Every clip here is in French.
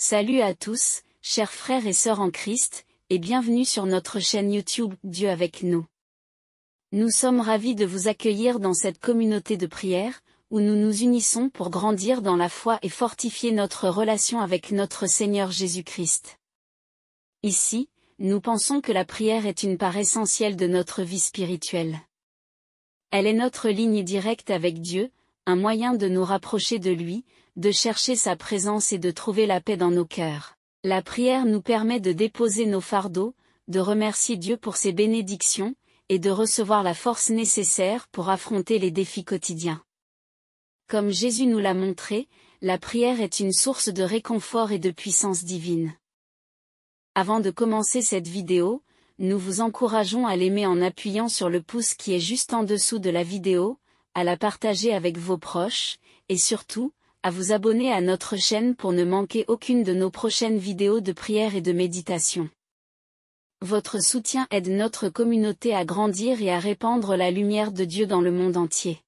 Salut à tous, chers frères et sœurs en Christ, et bienvenue sur notre chaîne YouTube Dieu avec nous. Nous sommes ravis de vous accueillir dans cette communauté de prière, où nous nous unissons pour grandir dans la foi et fortifier notre relation avec notre Seigneur Jésus-Christ. Ici, nous pensons que la prière est une part essentielle de notre vie spirituelle. Elle est notre ligne directe avec Dieu, un moyen de nous rapprocher de lui, de chercher sa présence et de trouver la paix dans nos cœurs. La prière nous permet de déposer nos fardeaux, de remercier Dieu pour ses bénédictions, et de recevoir la force nécessaire pour affronter les défis quotidiens. Comme Jésus nous l'a montré, la prière est une source de réconfort et de puissance divine. Avant de commencer cette vidéo, nous vous encourageons à l'aimer en appuyant sur le pouce qui est juste en dessous de la vidéo, à la partager avec vos proches, et surtout, à vous abonner à notre chaîne pour ne manquer aucune de nos prochaines vidéos de prière et de méditation. Votre soutien aide notre communauté à grandir et à répandre la lumière de Dieu dans le monde entier.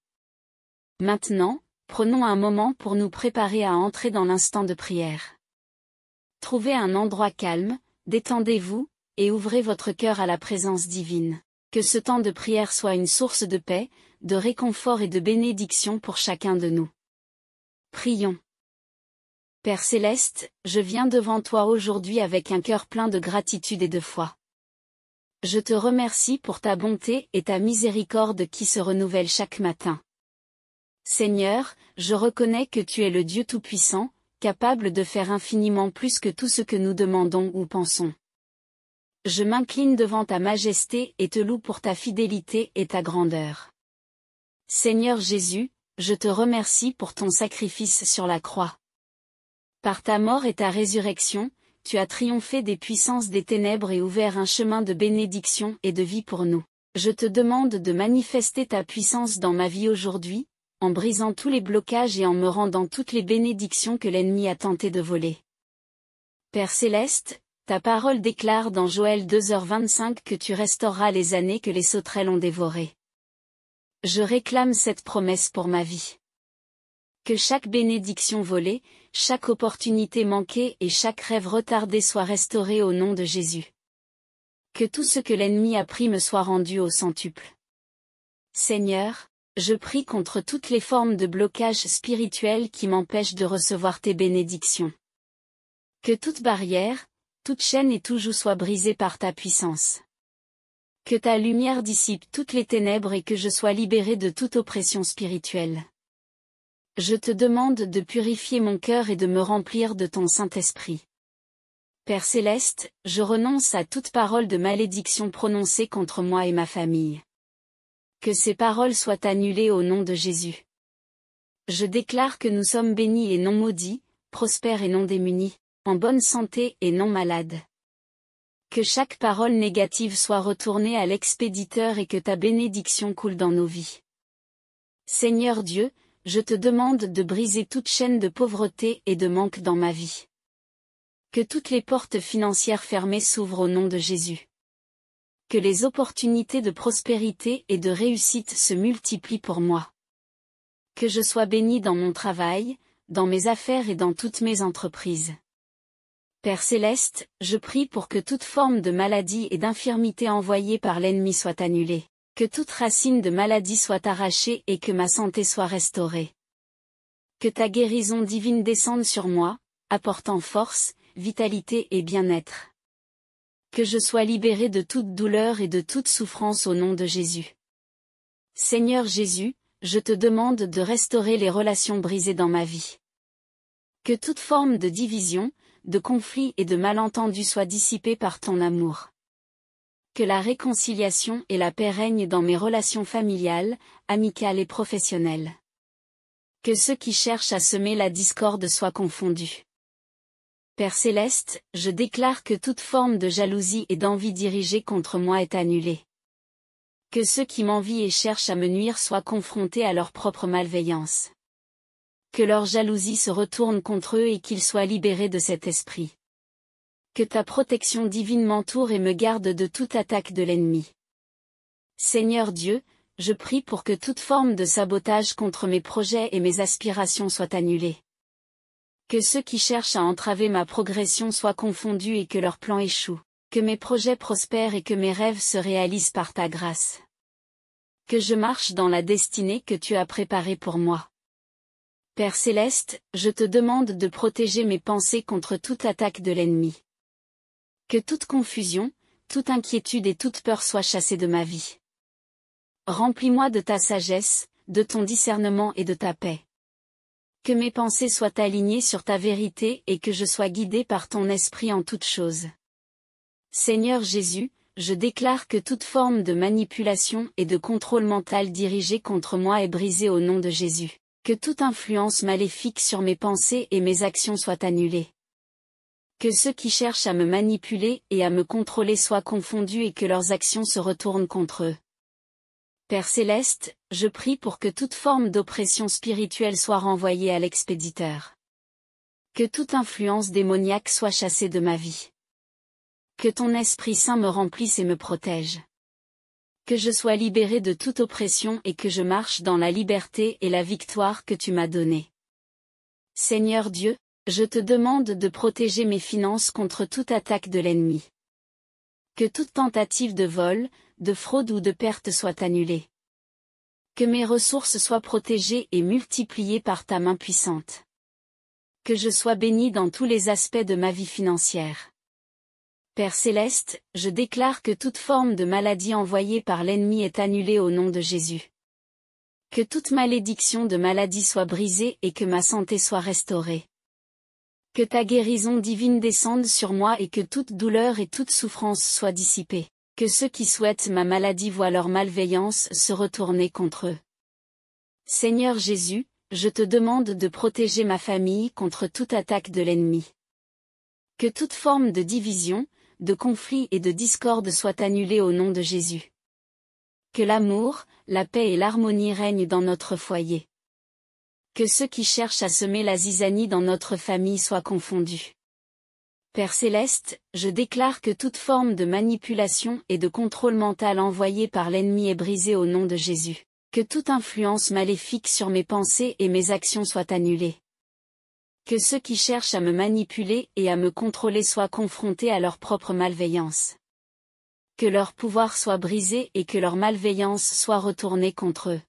Maintenant, prenons un moment pour nous préparer à entrer dans l'instant de prière. Trouvez un endroit calme, détendez-vous, et ouvrez votre cœur à la présence divine. Que ce temps de prière soit une source de paix, de réconfort et de bénédiction pour chacun de nous. Prions. Père Céleste, je viens devant toi aujourd'hui avec un cœur plein de gratitude et de foi. Je te remercie pour ta bonté et ta miséricorde qui se renouvellent chaque matin. Seigneur, je reconnais que tu es le Dieu Tout-Puissant, capable de faire infiniment plus que tout ce que nous demandons ou pensons. Je m'incline devant ta majesté et te loue pour ta fidélité et ta grandeur. Seigneur Jésus, je te remercie pour ton sacrifice sur la croix. Par ta mort et ta résurrection, tu as triomphé des puissances des ténèbres et ouvert un chemin de bénédiction et de vie pour nous. Je te demande de manifester ta puissance dans ma vie aujourd'hui, en brisant tous les blocages et en me rendant toutes les bénédictions que l'ennemi a tenté de voler. Père Céleste, ta parole déclare dans Joël 2h25 que tu restaureras les années que les sauterelles ont dévorées. Je réclame cette promesse pour ma vie. Que chaque bénédiction volée, chaque opportunité manquée et chaque rêve retardé soit restauré au nom de Jésus. Que tout ce que l'ennemi a pris me soit rendu au centuple. Seigneur, je prie contre toutes les formes de blocage spirituel qui m'empêchent de recevoir tes bénédictions. Que toute barrière, toute chaîne et tout joug soit brisée par ta puissance. Que ta lumière dissipe toutes les ténèbres et que je sois libéré de toute oppression spirituelle. Je te demande de purifier mon cœur et de me remplir de ton Saint-Esprit. Père Céleste, je renonce à toute parole de malédiction prononcée contre moi et ma famille. Que ces paroles soient annulées au nom de Jésus. Je déclare que nous sommes bénis et non maudits, prospères et non démunis, en bonne santé et non malades. Que chaque parole négative soit retournée à l'expéditeur et que ta bénédiction coule dans nos vies. Seigneur Dieu, je te demande de briser toute chaîne de pauvreté et de manque dans ma vie. Que toutes les portes financières fermées s'ouvrent au nom de Jésus. Que les opportunités de prospérité et de réussite se multiplient pour moi. Que je sois béni dans mon travail, dans mes affaires et dans toutes mes entreprises. Père Céleste, je prie pour que toute forme de maladie et d'infirmité envoyée par l'ennemi soit annulée, que toute racine de maladie soit arrachée et que ma santé soit restaurée. Que ta guérison divine descende sur moi, apportant force, vitalité et bien-être. Que je sois libéré de toute douleur et de toute souffrance au nom de Jésus. Seigneur Jésus, je te demande de restaurer les relations brisées dans ma vie. Que toute forme de division, de conflit et de malentendu soient dissipés par ton amour. Que la réconciliation et la paix règnent dans mes relations familiales, amicales et professionnelles. Que ceux qui cherchent à semer la discorde soient confondus. Père Céleste, je déclare que toute forme de jalousie et d'envie dirigée contre moi est annulée. Que ceux qui m'envient et cherchent à me nuire soient confrontés à leur propre malveillance. Que leur jalousie se retourne contre eux et qu'ils soient libérés de cet esprit. Que ta protection divine m'entoure et me garde de toute attaque de l'ennemi. Seigneur Dieu, je prie pour que toute forme de sabotage contre mes projets et mes aspirations soit annulée. Que ceux qui cherchent à entraver ma progression soient confondus et que leurs plans échouent. Que mes projets prospèrent et que mes rêves se réalisent par ta grâce. Que je marche dans la destinée que tu as préparée pour moi. Père céleste, je te demande de protéger mes pensées contre toute attaque de l'ennemi. Que toute confusion, toute inquiétude et toute peur soient chassées de ma vie. Remplis-moi de ta sagesse, de ton discernement et de ta paix. Que mes pensées soient alignées sur ta vérité et que je sois guidé par ton esprit en toutes choses. Seigneur Jésus, je déclare que toute forme de manipulation et de contrôle mental dirigé contre moi est brisée au nom de Jésus. Que toute influence maléfique sur mes pensées et mes actions soit annulée. Que ceux qui cherchent à me manipuler et à me contrôler soient confondus et que leurs actions se retournent contre eux. Père céleste, je prie pour que toute forme d'oppression spirituelle soit renvoyée à l'expéditeur. Que toute influence démoniaque soit chassée de ma vie. Que ton Esprit Saint me remplisse et me protège. Que je sois libéré de toute oppression et que je marche dans la liberté et la victoire que tu m'as donnée. Seigneur Dieu, je te demande de protéger mes finances contre toute attaque de l'ennemi. Que toute tentative de vol, de fraude ou de perte soit annulée. Que mes ressources soient protégées et multipliées par ta main puissante. Que je sois béni dans tous les aspects de ma vie financière. Père céleste, je déclare que toute forme de maladie envoyée par l'ennemi est annulée au nom de Jésus. Que toute malédiction de maladie soit brisée et que ma santé soit restaurée. Que ta guérison divine descende sur moi et que toute douleur et toute souffrance soient dissipées. Que ceux qui souhaitent ma maladie voient leur malveillance se retourner contre eux. Seigneur Jésus, je te demande de protéger ma famille contre toute attaque de l'ennemi. Que toute forme de division, de conflit et de discorde soit annulée au nom de Jésus. Que l'amour, la paix et l'harmonie règnent dans notre foyer. Que ceux qui cherchent à semer la zizanie dans notre famille soient confondus. Père céleste, je déclare que toute forme de manipulation et de contrôle mental envoyé par l'ennemi est brisée au nom de Jésus. Que toute influence maléfique sur mes pensées et mes actions soit annulée. Que ceux qui cherchent à me manipuler et à me contrôler soient confrontés à leur propre malveillance. Que leur pouvoir soit brisé et que leur malveillance soit retournée contre eux.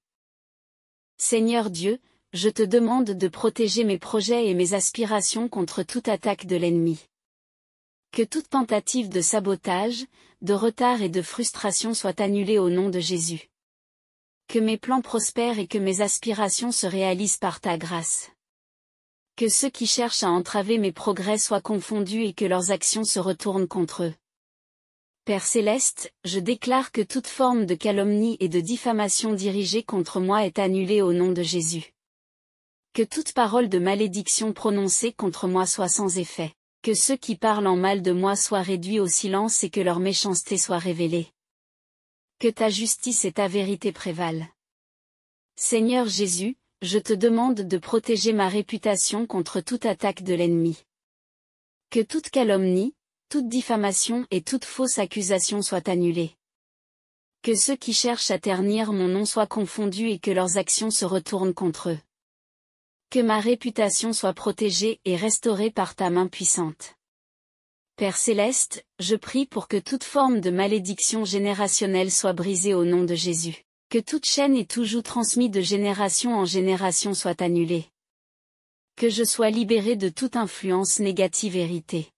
Seigneur Dieu, je te demande de protéger mes projets et mes aspirations contre toute attaque de l'ennemi. Que toute tentative de sabotage, de retard et de frustration soit annulée au nom de Jésus. Que mes plans prospèrent et que mes aspirations se réalisent par ta grâce. Que ceux qui cherchent à entraver mes progrès soient confondus et que leurs actions se retournent contre eux. Père céleste, je déclare que toute forme de calomnie et de diffamation dirigée contre moi est annulée au nom de Jésus. Que toute parole de malédiction prononcée contre moi soit sans effet. Que ceux qui parlent en mal de moi soient réduits au silence et que leur méchanceté soit révélée. Que ta justice et ta vérité prévalent. Seigneur Jésus, je te demande de protéger ma réputation contre toute attaque de l'ennemi. Que toute calomnie, toute diffamation et toute fausse accusation soient annulées. Que ceux qui cherchent à ternir mon nom soient confondus et que leurs actions se retournent contre eux. Que ma réputation soit protégée et restaurée par ta main puissante. Père céleste, je prie pour que toute forme de malédiction générationnelle soit brisée au nom de Jésus. Que toute chaîne et tout joug transmis de génération en génération soit annulée. Que je sois libéré de toute influence négative héritée.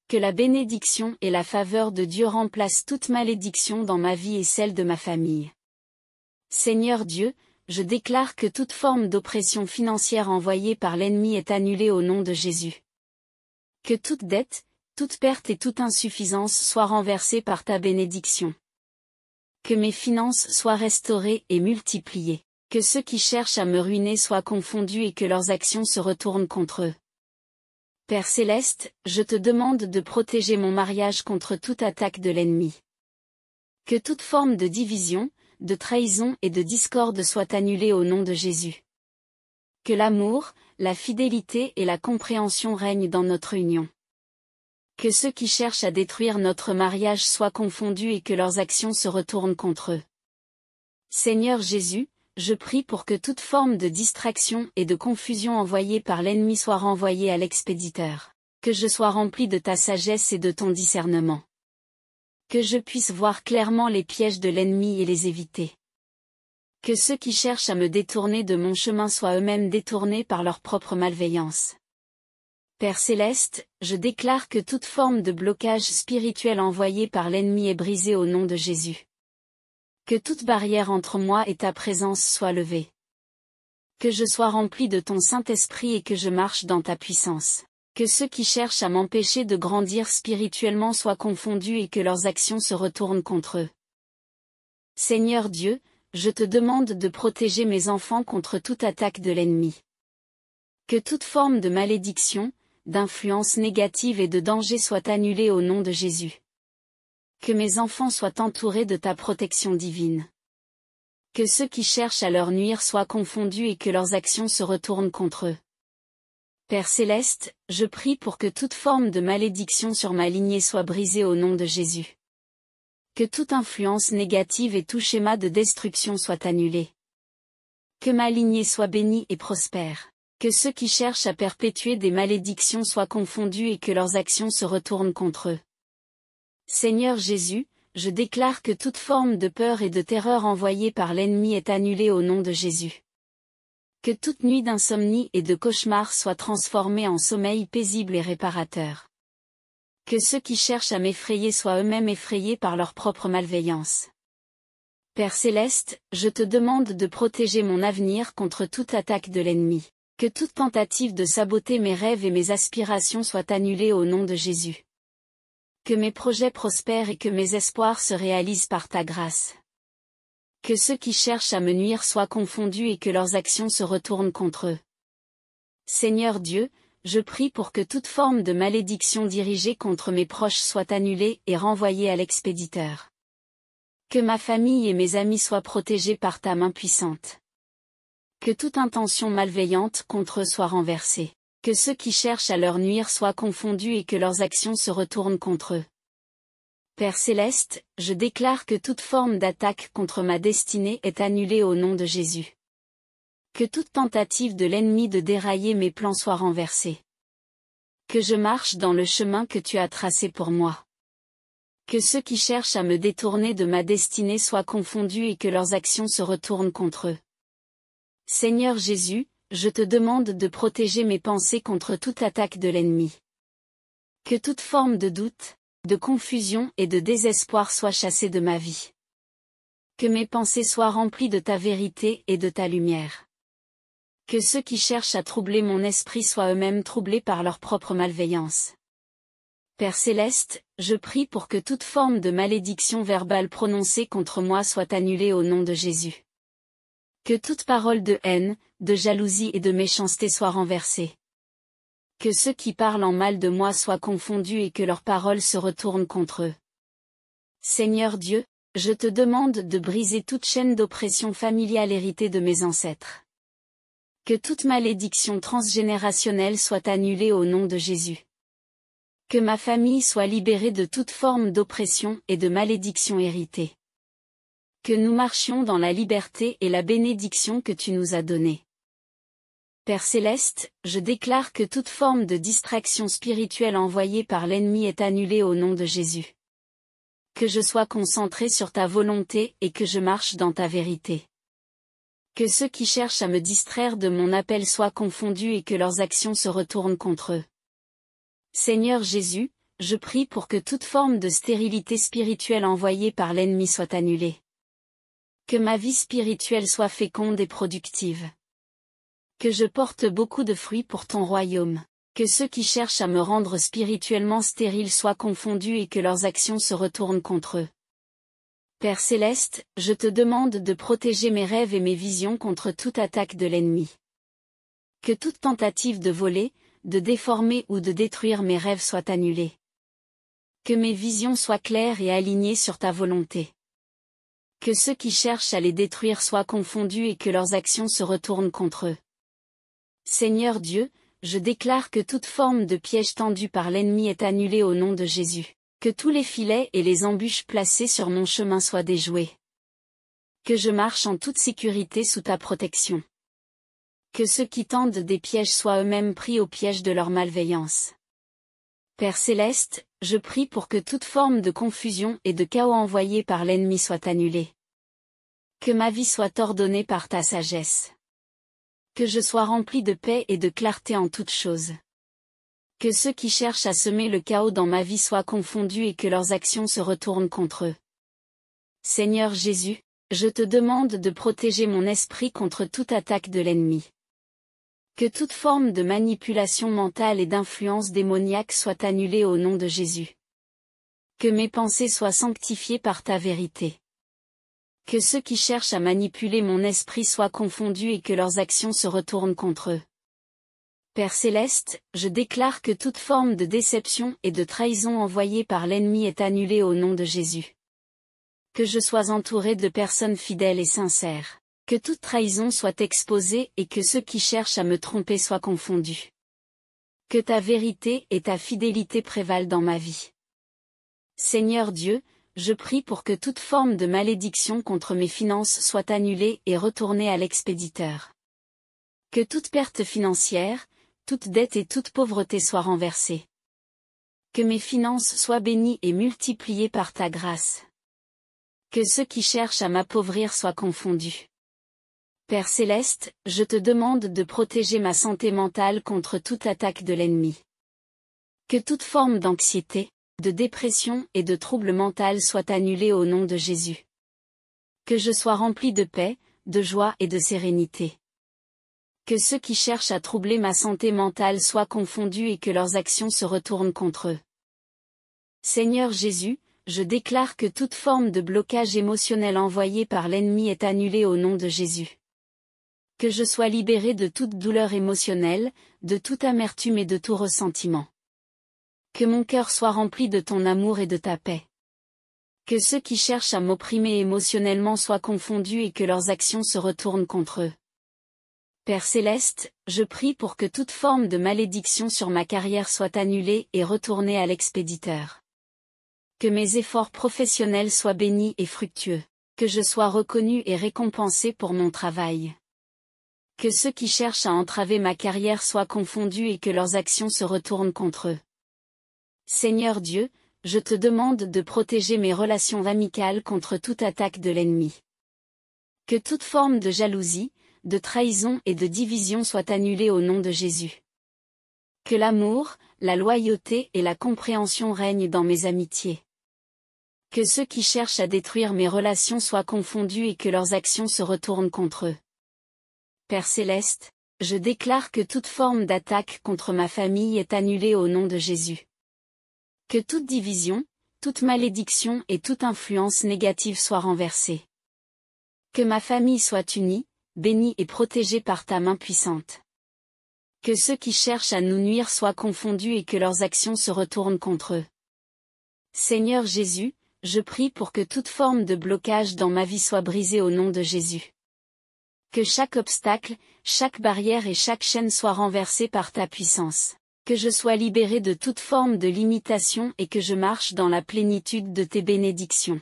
Que la bénédiction et la faveur de Dieu remplacent toute malédiction dans ma vie et celle de ma famille. Seigneur Dieu, je déclare que toute forme d'oppression financière envoyée par l'ennemi est annulée au nom de Jésus. Que toute dette, toute perte et toute insuffisance soient renversées par ta bénédiction. Que mes finances soient restaurées et multipliées. Que ceux qui cherchent à me ruiner soient confondus et que leurs actions se retournent contre eux. Père céleste, je te demande de protéger mon mariage contre toute attaque de l'ennemi. Que toute forme de division, de trahison et de discorde soit annulée au nom de Jésus. Que l'amour, la fidélité et la compréhension règnent dans notre union. Que ceux qui cherchent à détruire notre mariage soient confondus et que leurs actions se retournent contre eux. Seigneur Jésus, je prie pour que toute forme de distraction et de confusion envoyée par l'ennemi soit renvoyée à l'expéditeur. Que je sois rempli de ta sagesse et de ton discernement. Que je puisse voir clairement les pièges de l'ennemi et les éviter. Que ceux qui cherchent à me détourner de mon chemin soient eux-mêmes détournés par leur propre malveillance. Père céleste, je déclare que toute forme de blocage spirituel envoyé par l'ennemi est brisée au nom de Jésus. Que toute barrière entre moi et ta présence soit levée. Que je sois rempli de ton Saint-Esprit et que je marche dans ta puissance. Que ceux qui cherchent à m'empêcher de grandir spirituellement soient confondus et que leurs actions se retournent contre eux. Seigneur Dieu, je te demande de protéger mes enfants contre toute attaque de l'ennemi. Que toute forme de malédiction, d'influence négative et de danger soit annulée au nom de Jésus. Que mes enfants soient entourés de ta protection divine. Que ceux qui cherchent à leur nuire soient confondus et que leurs actions se retournent contre eux. Père céleste, je prie pour que toute forme de malédiction sur ma lignée soit brisée au nom de Jésus. Que toute influence négative et tout schéma de destruction soit annulé. Que ma lignée soit bénie et prospère. Que ceux qui cherchent à perpétuer des malédictions soient confondus et que leurs actions se retournent contre eux. Seigneur Jésus, je déclare que toute forme de peur et de terreur envoyée par l'ennemi est annulée au nom de Jésus. Que toute nuit d'insomnie et de cauchemar soit transformée en sommeil paisible et réparateur. Que ceux qui cherchent à m'effrayer soient eux-mêmes effrayés par leur propre malveillance. Père céleste, je te demande de protéger mon avenir contre toute attaque de l'ennemi. Que toute tentative de saboter mes rêves et mes aspirations soit annulée au nom de Jésus. Que mes projets prospèrent et que mes espoirs se réalisent par ta grâce. Que ceux qui cherchent à me nuire soient confondus et que leurs actions se retournent contre eux. Seigneur Dieu, je prie pour que toute forme de malédiction dirigée contre mes proches soit annulée et renvoyée à l'expéditeur. Que ma famille et mes amis soient protégés par ta main puissante. Que toute intention malveillante contre eux soit renversée. Que ceux qui cherchent à leur nuire soient confondus et que leurs actions se retournent contre eux. Père céleste, je déclare que toute forme d'attaque contre ma destinée est annulée au nom de Jésus. Que toute tentative de l'ennemi de dérailler mes plans soit renversée. Que je marche dans le chemin que tu as tracé pour moi. Que ceux qui cherchent à me détourner de ma destinée soient confondus et que leurs actions se retournent contre eux. Seigneur Jésus, je te demande de protéger mes pensées contre toute attaque de l'ennemi. Que toute forme de doute, de confusion et de désespoir soit chassée de ma vie. Que mes pensées soient remplies de ta vérité et de ta lumière. Que ceux qui cherchent à troubler mon esprit soient eux-mêmes troublés par leur propre malveillance. Père céleste, je prie pour que toute forme de malédiction verbale prononcée contre moi soit annulée au nom de Jésus. Que toute parole de haine, de jalousie et de méchanceté soit renversée. Que ceux qui parlent en mal de moi soient confondus et que leurs paroles se retournent contre eux. Seigneur Dieu, je te demande de briser toute chaîne d'oppression familiale héritée de mes ancêtres. Que toute malédiction transgénérationnelle soit annulée au nom de Jésus. Que ma famille soit libérée de toute forme d'oppression et de malédiction héritée. Que nous marchions dans la liberté et la bénédiction que tu nous as donnée. Père céleste, je déclare que toute forme de distraction spirituelle envoyée par l'ennemi est annulée au nom de Jésus. Que je sois concentré sur ta volonté et que je marche dans ta vérité. Que ceux qui cherchent à me distraire de mon appel soient confondus et que leurs actions se retournent contre eux. Seigneur Jésus, je prie pour que toute forme de stérilité spirituelle envoyée par l'ennemi soit annulée. Que ma vie spirituelle soit féconde et productive. Que je porte beaucoup de fruits pour ton royaume. Que ceux qui cherchent à me rendre spirituellement stérile soient confondus et que leurs actions se retournent contre eux. Père céleste, je te demande de protéger mes rêves et mes visions contre toute attaque de l'ennemi. Que toute tentative de voler, de déformer ou de détruire mes rêves soit annulée. Que mes visions soient claires et alignées sur ta volonté. Que ceux qui cherchent à les détruire soient confondus et que leurs actions se retournent contre eux. Seigneur Dieu, je déclare que toute forme de piège tendu par l'ennemi est annulée au nom de Jésus. Que tous les filets et les embûches placés sur mon chemin soient déjoués. Que je marche en toute sécurité sous ta protection. Que ceux qui tendent des pièges soient eux-mêmes pris au piège de leur malveillance. Père céleste, je prie pour que toute forme de confusion et de chaos envoyé par l'ennemi soit annulée. Que ma vie soit ordonnée par ta sagesse. Que je sois rempli de paix et de clarté en toutes choses. Que ceux qui cherchent à semer le chaos dans ma vie soient confondus et que leurs actions se retournent contre eux. Seigneur Jésus, je te demande de protéger mon esprit contre toute attaque de l'ennemi. Que toute forme de manipulation mentale et d'influence démoniaque soit annulée au nom de Jésus. Que mes pensées soient sanctifiées par ta vérité. Que ceux qui cherchent à manipuler mon esprit soient confondus et que leurs actions se retournent contre eux. Père céleste, je déclare que toute forme de déception et de trahison envoyée par l'ennemi est annulée au nom de Jésus. Que je sois entouré de personnes fidèles et sincères. Que toute trahison soit exposée et que ceux qui cherchent à me tromper soient confondus. Que ta vérité et ta fidélité prévalent dans ma vie. Seigneur Dieu, je prie pour que toute forme de malédiction contre mes finances soit annulée et retournée à l'expéditeur. Que toute perte financière, toute dette et toute pauvreté soient renversées. Que mes finances soient bénies et multipliées par ta grâce. Que ceux qui cherchent à m'appauvrir soient confondus. Père céleste, je te demande de protéger ma santé mentale contre toute attaque de l'ennemi. Que toute forme d'anxiété, de dépression et de trouble mental soit annulée au nom de Jésus. Que je sois rempli de paix, de joie et de sérénité. Que ceux qui cherchent à troubler ma santé mentale soient confondus et que leurs actions se retournent contre eux. Seigneur Jésus, je déclare que toute forme de blocage émotionnel envoyé par l'ennemi est annulée au nom de Jésus. Que je sois libéré de toute douleur émotionnelle, de toute amertume et de tout ressentiment. Que mon cœur soit rempli de ton amour et de ta paix. Que ceux qui cherchent à m'opprimer émotionnellement soient confondus et que leurs actions se retournent contre eux. Père céleste, je prie pour que toute forme de malédiction sur ma carrière soit annulée et retournée à l'expéditeur. Que mes efforts professionnels soient bénis et fructueux. Que je sois reconnu et récompensé pour mon travail. Que ceux qui cherchent à entraver ma carrière soient confondus et que leurs actions se retournent contre eux. Seigneur Dieu, je te demande de protéger mes relations amicales contre toute attaque de l'ennemi. Que toute forme de jalousie, de trahison et de division soit annulée au nom de Jésus. Que l'amour, la loyauté et la compréhension règnent dans mes amitiés. Que ceux qui cherchent à détruire mes relations soient confondus et que leurs actions se retournent contre eux. Père céleste, je déclare que toute forme d'attaque contre ma famille est annulée au nom de Jésus. Que toute division, toute malédiction et toute influence négative soient renversées. Que ma famille soit unie, bénie et protégée par ta main puissante. Que ceux qui cherchent à nous nuire soient confondus et que leurs actions se retournent contre eux. Seigneur Jésus, je prie pour que toute forme de blocage dans ma vie soit brisée au nom de Jésus. Que chaque obstacle, chaque barrière et chaque chaîne soient renversées par ta puissance. Que je sois libéré de toute forme de limitation et que je marche dans la plénitude de tes bénédictions.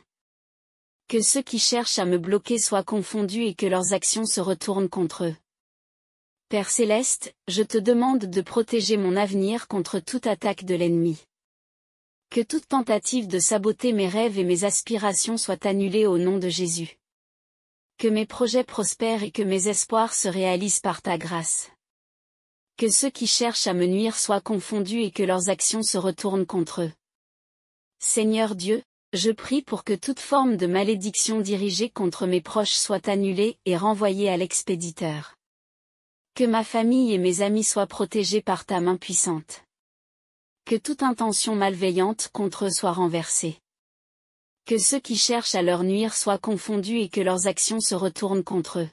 Que ceux qui cherchent à me bloquer soient confondus et que leurs actions se retournent contre eux. Père céleste, je te demande de protéger mon avenir contre toute attaque de l'ennemi. Que toute tentative de saboter mes rêves et mes aspirations soit annulée au nom de Jésus. Que mes projets prospèrent et que mes espoirs se réalisent par ta grâce. Que ceux qui cherchent à me nuire soient confondus et que leurs actions se retournent contre eux. Seigneur Dieu, je prie pour que toute forme de malédiction dirigée contre mes proches soit annulée et renvoyée à l'expéditeur. Que ma famille et mes amis soient protégés par ta main puissante. Que toute intention malveillante contre eux soit renversée. Que ceux qui cherchent à leur nuire soient confondus et que leurs actions se retournent contre eux.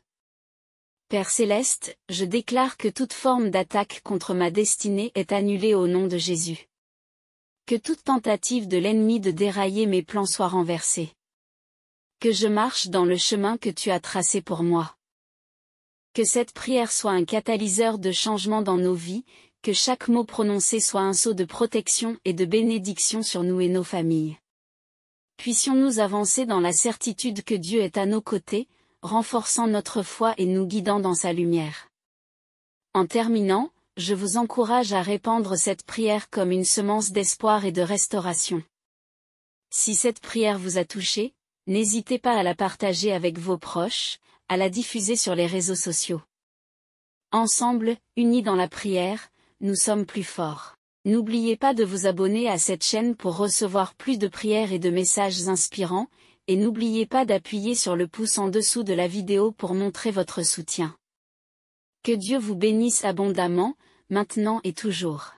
Père céleste, je déclare que toute forme d'attaque contre ma destinée est annulée au nom de Jésus. Que toute tentative de l'ennemi de dérailler mes plans soit renversée. Que je marche dans le chemin que tu as tracé pour moi. Que cette prière soit un catalyseur de changement dans nos vies, que chaque mot prononcé soit un sceau de protection et de bénédiction sur nous et nos familles. Puissions-nous avancer dans la certitude que Dieu est à nos côtés, renforçant notre foi et nous guidant dans sa lumière. En terminant, je vous encourage à répandre cette prière comme une semence d'espoir et de restauration. Si cette prière vous a touché, n'hésitez pas à la partager avec vos proches, à la diffuser sur les réseaux sociaux. Ensemble, unis dans la prière, nous sommes plus forts. N'oubliez pas de vous abonner à cette chaîne pour recevoir plus de prières et de messages inspirants, et n'oubliez pas d'appuyer sur le pouce en dessous de la vidéo pour montrer votre soutien. Que Dieu vous bénisse abondamment, maintenant et toujours.